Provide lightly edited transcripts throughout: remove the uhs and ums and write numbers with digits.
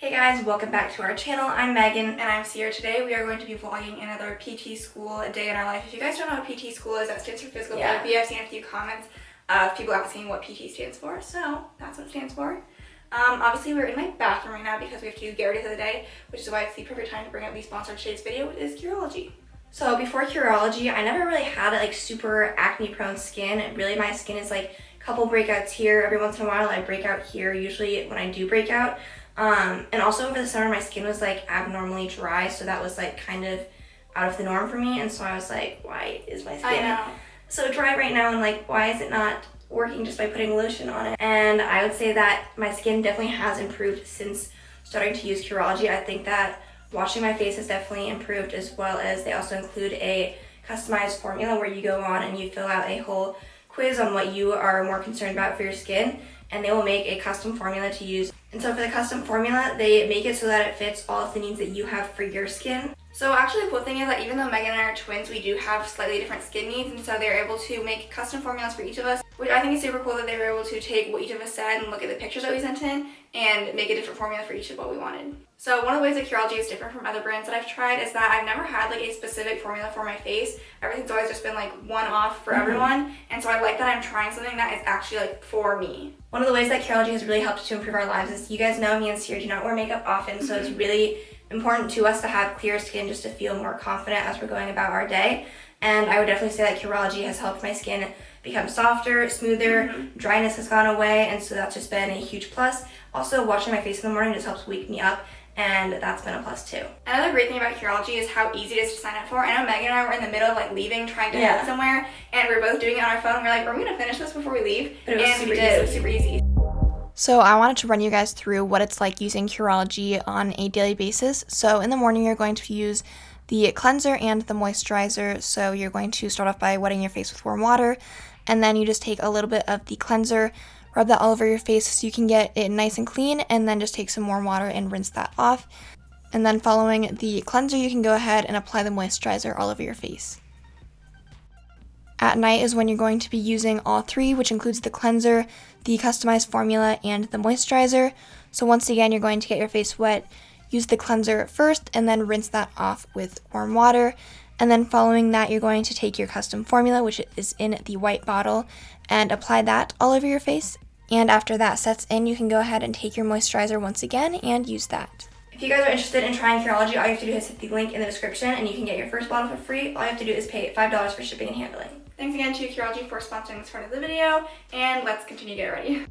Hey guys, welcome back to our channel. I'm Megan. And I'm Sierra. Today we are going to be vlogging another PT school, a day in our life. If you guys don't know what PT school is, that stands for physical therapy. I've seen a few comments of people asking what PT stands for, so that's what it stands for. Obviously we're in my bathroom right now because we have to get ready for the day, which is why it's the perfect time to bring up the sponsor of today's video, which is Curology. So before Curology, I never really had like super acne prone skin. Really my skin is like a couple breakouts here. Every once in a while I break out here, usually when I do break out. And also over the summer my skin was like abnormally dry, so that was like kind of out of the norm for me, and so I was like, why is my skin so dry right now, and like why is it not working just by putting lotion on it? And I would say that my skin definitely has improved since starting to use Curology. I think that washing my face has definitely improved, as well as they also include a customized formula where you go on and you fill out a whole quiz on what you are more concerned about for your skin, and they will make a custom formula to use. And so for the custom formula, they make it so that it fits all of the needs that you have for your skin. So actually the cool thing is that even though Megan and I are twins, we do have slightly different skin needs, and so they're able to make custom formulas for each of us, which I think is super cool that they were able to take what each of us said and look at the pictures that we sent in and make a different formula for each of what we wanted. So one of the ways that Curology is different from other brands that I've tried is that I've never had like a specific formula for my face. Everything's always just been like one off for everyone, and so I like that I'm trying something that is actually like for me. One of the ways that Curology has really helped to improve our lives is, you guys know me and Sierra do not wear makeup often, so it's really important to us to have clear skin just to feel more confident as we're going about our day. And I would definitely say that Curology has helped my skin become softer, smoother, dryness has gone away, and so that's just been a huge plus. Also, washing my face in the morning just helps wake me up, and that's been a plus too. Another great thing about Curology is how easy it is to sign up for. I know Megan and I were in the middle of like leaving, trying to head somewhere, and we were both doing it on our phone. We're like, are we gonna finish this before we leave? But it was super easy. It was super easy. So I wanted to run you guys through what it's like using Curology on a daily basis. So in the morning you're going to use the cleanser and the moisturizer. So you're going to start off by wetting your face with warm water, and then you just take a little bit of the cleanser, rub that all over your face so you can get it nice and clean, and then just take some warm water and rinse that off. And then following the cleanser, you can go ahead and apply the moisturizer all over your face. At night is when you're going to be using all three, which includes the cleanser, the customized formula, and the moisturizer. So once again, you're going to get your face wet, use the cleanser first, and then rinse that off with warm water. And then following that, you're going to take your custom formula, which is in the white bottle, and apply that all over your face. And after that sets in, you can go ahead and take your moisturizer once again and use that. If you guys are interested in trying Curology, all you have to do is hit the link in the description and you can get your first bottle for free. All you have to do is pay $5 for shipping and handling. Thanks again to Curology for sponsoring this part of the video, and let's continue to get ready.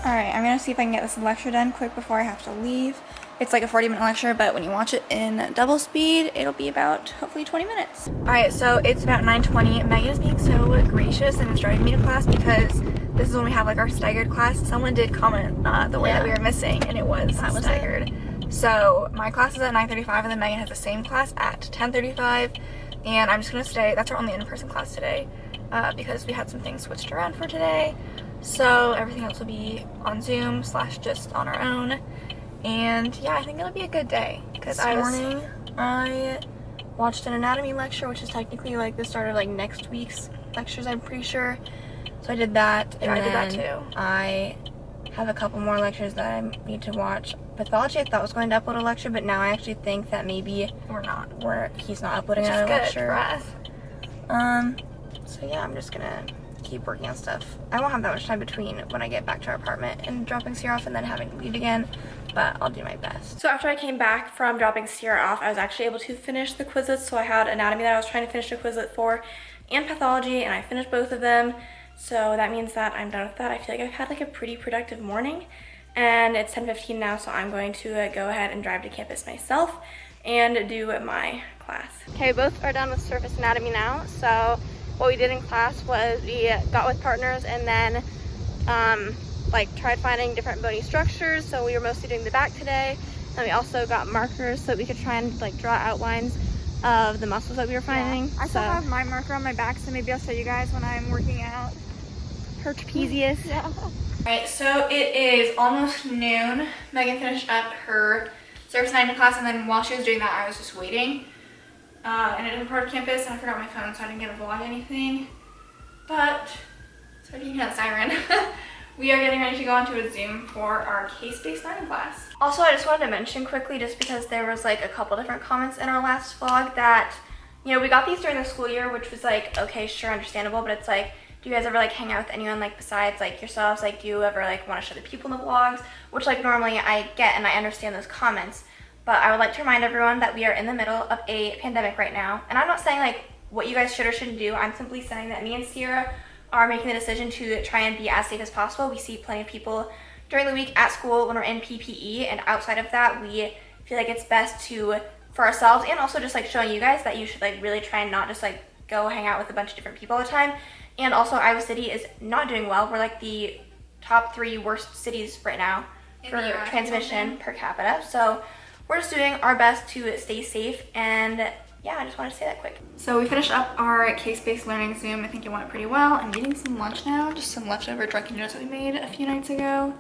Alright, I'm gonna see if I can get this lecture done quick before I have to leave. It's like a 40-minute lecture, but when you watch it in double speed, it'll be about hopefully 20 minutes. Alright, so it's about 9:20. Megan is being so gracious and is driving me to class because this is when we have like our staggered class. Someone did comment the way that we were missing, and it was staggered. So my class is at 9:35, and then Megan has the same class at 10:35, and I'm just gonna stay. That's our only in-person class today because we had some things switched around for today. So everything else will be on Zoom / just on our own. And yeah, I think it'll be a good day because this morning I watched an anatomy lecture, which is technically like the start of like next week's lectures, I'm pretty sure. So I did that, and I did that too. I have a couple more lectures that I need to watch. Pathology, I thought was going to upload a lecture, but now I actually think that maybe he's not uploading another lecture. So yeah, I'm just gonna keep working on stuff. I won't have that much time between when I get back to our apartment and dropping Sierra off and then having to leave again, but I'll do my best. So after I came back from dropping Sierra off, I was actually able to finish the Quizlets. So I had anatomy that I was trying to finish the Quizlet for, and pathology, and I finished both of them. So that means that I'm done with that. I feel like I've had like a pretty productive morning, and it's 10:15 now, so I'm going to go ahead and drive to campus myself and do my class. Okay, both are done with surface anatomy now. So what we did in class was we got with partners and then like tried finding different bony structures. So we were mostly doing the back today, and we also got markers so that we could try and like draw outlines of the muscles that we were finding. I still have my marker on my back, so maybe I'll show you guys when I'm working out. her trapezius. Yeah. Alright, so it is almost noon. Megan finished up her service 9 class, and then while she was doing that, I was just waiting. In a different part of campus, and I forgot my phone, so I didn't get to vlog anything. But, sorry if you can hear that siren. We are getting ready to go onto a Zoom for our case-based learning class. Also, I just wanted to mention quickly, just because there was like a couple different comments in our last vlog that, you know, we got these during the school year, which was like, okay, sure, understandable, but it's like, do you guys ever like hang out with anyone like besides like yourselves? Like, do you ever like want to show the people in the vlogs? Which like normally I get and I understand those comments. But I would like to remind everyone that we are in the middle of a pandemic right now. And I'm not saying like what you guys should or shouldn't do. I'm simply saying that me and Sierra are making the decision to try and be as safe as possible. We see plenty of people during the week at school when we're in PPE. And outside of that, we feel like it's best to, for ourselves and also just like showing you guys that you should like really try and not just like go hang out with a bunch of different people all the time. And also Iowa City is not doing well. We're like the top 3 worst cities right now for transmission per capita. So we're just doing our best to stay safe, and yeah, I just wanted to say that quick. So we finished up our case-based learning Zoom. I think it went pretty well. I'm eating some lunch now, just some leftover drunken noodles that we made a few nights ago.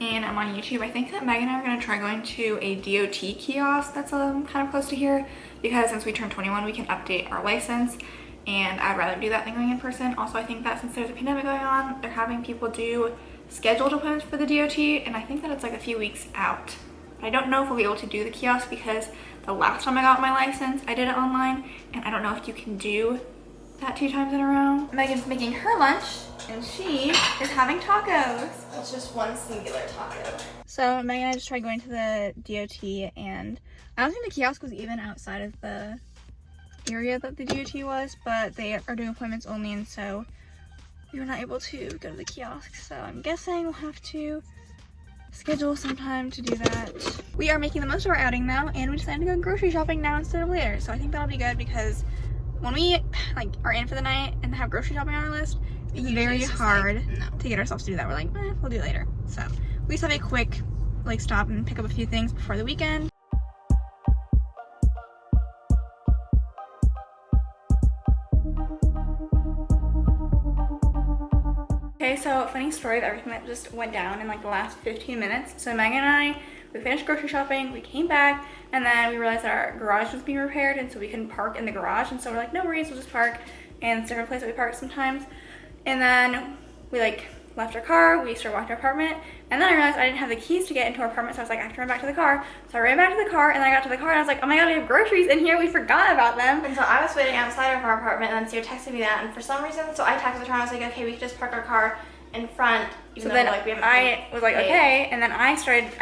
And I'm on YouTube. I think that Megan and I are gonna try going to a DOT kiosk that's kind of close to here, because since we turned 21, we can update our license. And I'd rather do that than going in person. Also, I think that since there's a pandemic going on, they're having people do scheduled appointments for the DOT, and I think that it's like a few weeks out. I don't know if we'll be able to do the kiosk, because the last time I got my license, I did it online, and I don't know if you can do that 2 times in a row. Megan's making her lunch, and she is having tacos. It's just one singular taco. So Megan and I just tried going to the DOT, and I don't think the kiosk was even outside of the area that the DOT was, but they are doing appointments only, and so we were not able to go to the kiosk. So I'm guessing we'll have to schedule some time to do that. We are making the most of our outing now, and we decided to go grocery shopping now instead of later. So I think that'll be good, because when we like are in for the night and have grocery shopping on our list, it's very hard to get ourselves to do that. We're like, we'll do it later. So we just have a quick like stop and pick up a few things before the weekend. Okay, so funny story of everything that just went down in like the last 15 minutes. So Megan and I, we finished grocery shopping, we came back, and then we realized that our garage was being repaired, and so we couldn't park in the garage, and so we're like, no worries, we'll just park in a different place that we park sometimes. And then we like left our car, we started walking to our apartment, and then I realized I didn't have the keys to get into our apartment, so I was like, I have to run back to the car. So I ran back to the car, and then I got to the car, and I was like, oh my god, we have groceries in here, we forgot about them. And so I was waiting outside of our apartment, and then Sierra texted me that, and for some reason, so I texted her, and I was like, okay, we could just park our car in front, even though like we haven't I was like, okay, and then I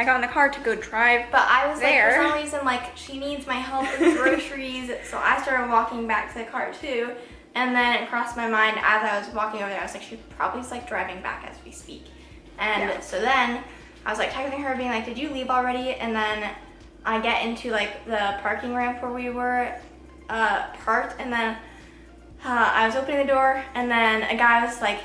got in the car to go drive. But I was there. Like, for some reason, like, she needs my help with groceries, so I started walking back to the car too. And then it crossed my mind as I was walking over there, I was like, she's probably just like driving back as we speak. And so then I was like texting her being like, did you leave already? And then I get into like the parking ramp where we were parked, and then I was opening the door, and then a guy was like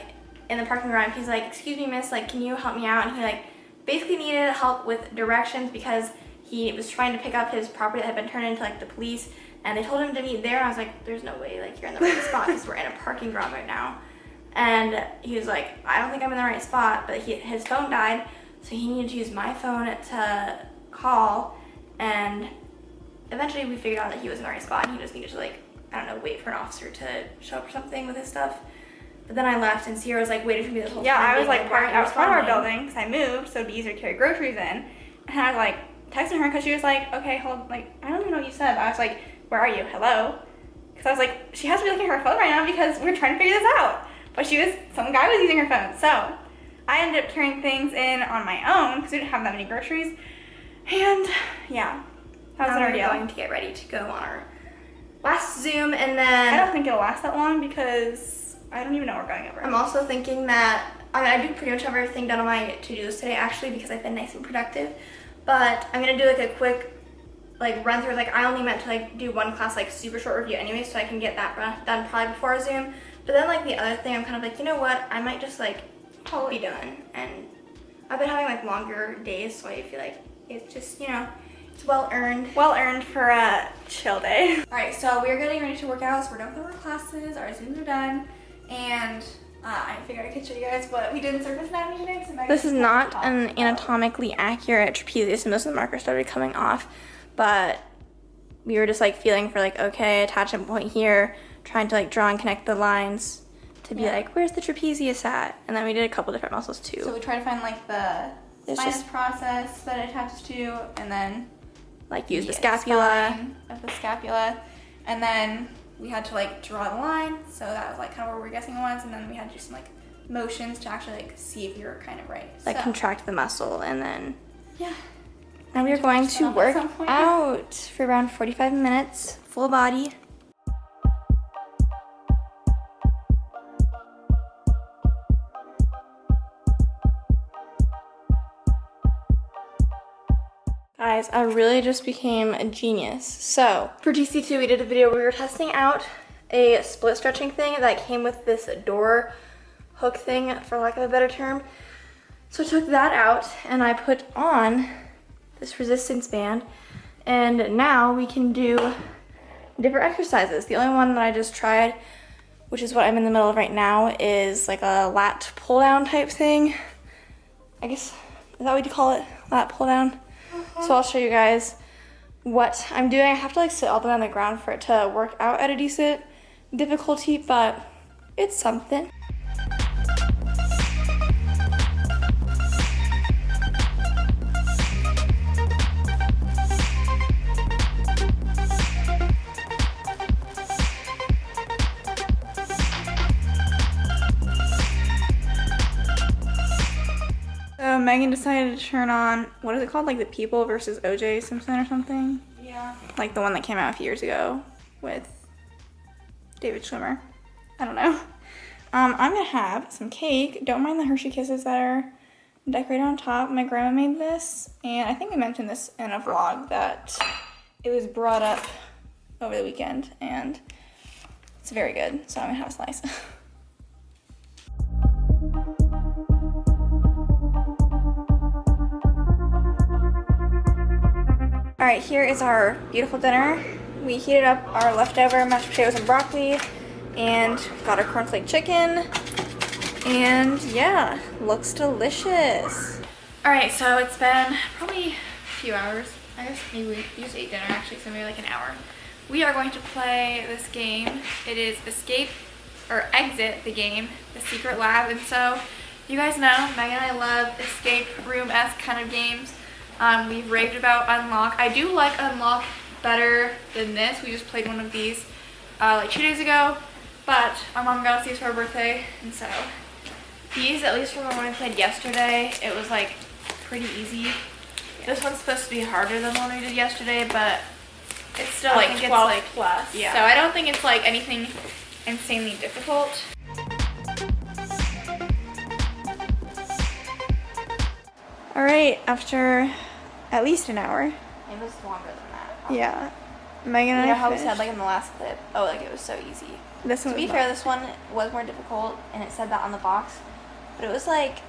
in the parking ramp, he's like, excuse me miss, like, can you help me out? And he like basically needed help with directions, because he was trying to pick up his property that had been turned into like the police, and they told him to meet there, and I was like, there's no way, like, you're in the right spot, because we're in a parking garage right now. And he was like, I don't think I'm in the right spot, but his phone died, so he needed to use my phone to call, and eventually we figured out that he was in the right spot, and he just needed to like, I don't know, wait for an officer to show up or something with his stuff. But then I left, and Sierra was like waiting for me this whole time. Yeah, I was like parked out front of our building, because I moved, so it'd be easier to carry groceries in. And I was like texting her, because she was like, okay, hold, like, I don't even know what you said, but I was like, where are you? Hello? Because I was like, she has to be looking at her phone right now, because we're trying to figure this out. But some guy was using her phone. So I ended up carrying things in on my own, because we didn't have that many groceries. And yeah, that was an ordeal. We're going to get ready to go on our last Zoom, and then I don't think it'll last that long, because I don't even know what we're going over. I'm also thinking that, I do pretty much have everything done on my to-do list today, actually, because I've been nice and productive. But I'm going to do like a quick like run through, like I only meant to like do one class, like super short review anyway, so I can get that done probably before our Zoom. But then like the other thing, I'm kind of like, you know what, I might just like be done. And I've been having like longer days, so I feel like it's just, you know, it's well earned for a chill day. All right, so we're getting ready to work out, so we're done with our classes, our Zooms are done, and I figured I could show you guys what we did in surface anatomy today. So this is not an anatomically accurate trapezius, and most of the markers started coming off, but we were just like feeling for like, okay, attachment point here, trying to like draw and connect the lines to be like, where's the trapezius at? And then we did a couple different muscles too. So we tried to find like the sinus process that it attaches to, and then like use the scapula of the scapula, and then we had to like draw the line, so that was like kind of where we were guessing it was, and then we had to do some like motions to actually like see if we were kind of right. Like contract the muscle, and then now we are going to work out for around 45 minutes, full body. Guys, I really just became a genius. So, for GC2, we did a video where we were testing out a split stretching thing that came with this door hook thing, for lack of a better term. So I took that out and I put on this resistance band, and now we can do different exercises. The only one that I just tried, which is what I'm in the middle of right now, is like a lat pull down type thing. I guess, is that what you call it? Lat pull down? So I'll show you guys what I'm doing. I have to like sit all the way on the ground for it to work out at a decent difficulty, but it's something. So Megan decided to turn on, what is it called? Like the People versus OJ Simpson or something? Yeah. Like the one that came out a few years ago with David Schwimmer. I don't know. I'm gonna have some cake. Don't mind the Hershey Kisses that are decorated on top. My grandma made this, and I think I mentioned this in a vlog that it was brought up over the weekend, and it's very good. So I'm gonna have a slice. All right, here is our beautiful dinner. We heated up our leftover mashed potatoes and broccoli, and got our cornflake chicken, and yeah, looks delicious. All right, so it's been probably a few hours. I guess maybe we just ate dinner actually, so maybe like an hour. We are going to play this game. It is Escape or Exit the game, the Secret Lab, and so you guys know Megan and I love escape room-esque kind of games. We've raved about Unlock. I do like Unlock better than this. We just played one of these like 2 days ago, but our mom got us these for her birthday, and so these, at least from the one I played yesterday, it was like pretty easy. Yeah. This one's supposed to be harder than the one we did yesterday, but it's still like 12 plus. Yeah. So I don't think it's like anything insanely difficult. All right, after at least an hour. It was longer than that. Yeah. Megan and I how we said like in the last clip, oh, like it was so easy. This one, to be fair, this one was more difficult, and it said that on the box, but it was like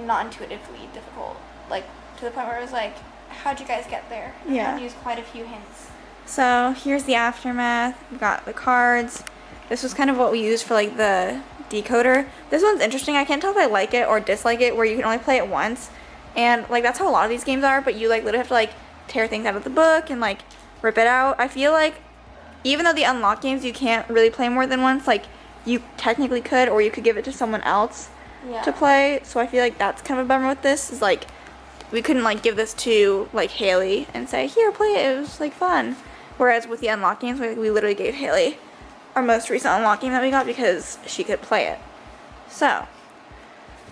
not intuitively difficult, like to the point where it was like, how'd you guys get there? Yeah. I had to use quite a few hints. So here's the aftermath. We got the cards. This was kind of what we used for like the decoder. This one's interesting. I can't tell if I like it or dislike it, where you can only play it once, and like that's how a lot of these games are, but you like literally have to like tear things out of the book and like rip it out. I feel like even though the Unlock games you can't really play more than once, like you technically could, or you could give it to someone else to play. So I feel like that's kind of a bummer with this, is like we couldn't like give this to like Haley and say, here, play it, it was like fun. Whereas with the Unlock games, we literally gave Haley our most recent Unlock game that we got because she could play it. So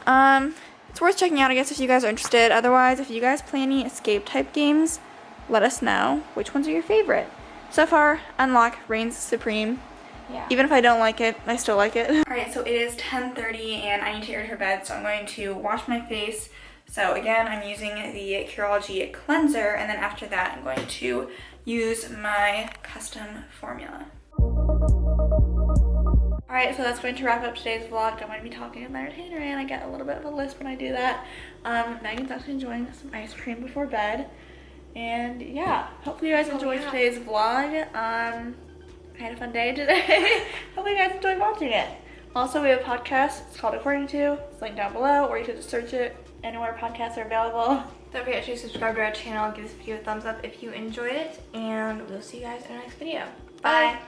it's worth checking out, I guess, if you guys are interested. Otherwise, if you guys play any escape type games, let us know which ones are your favorite. So far, Unlock reigns supreme. Yeah. Even if I don't like it, I still like it. Alright, so it is 10:30 and I need to get to bed, so I'm going to wash my face. So again, I'm using the Curology cleanser, and then after that I'm going to use my custom formula. Alright, so that's going to wrap up today's vlog. Don't mind me talking in my retainer, and I get a little bit of a lisp when I do that. Megan's actually enjoying some ice cream before bed. And yeah, hopefully you guys enjoyed today's vlog. I had a fun day today. Hopefully you guys enjoyed watching it. Also, we have a podcast. It's called According To. It's linked down below, or you can just search it anywhere podcasts are available. Don't forget to subscribe to our channel. Give this video a thumbs up if you enjoyed it, and we'll see you guys in our next video. Bye.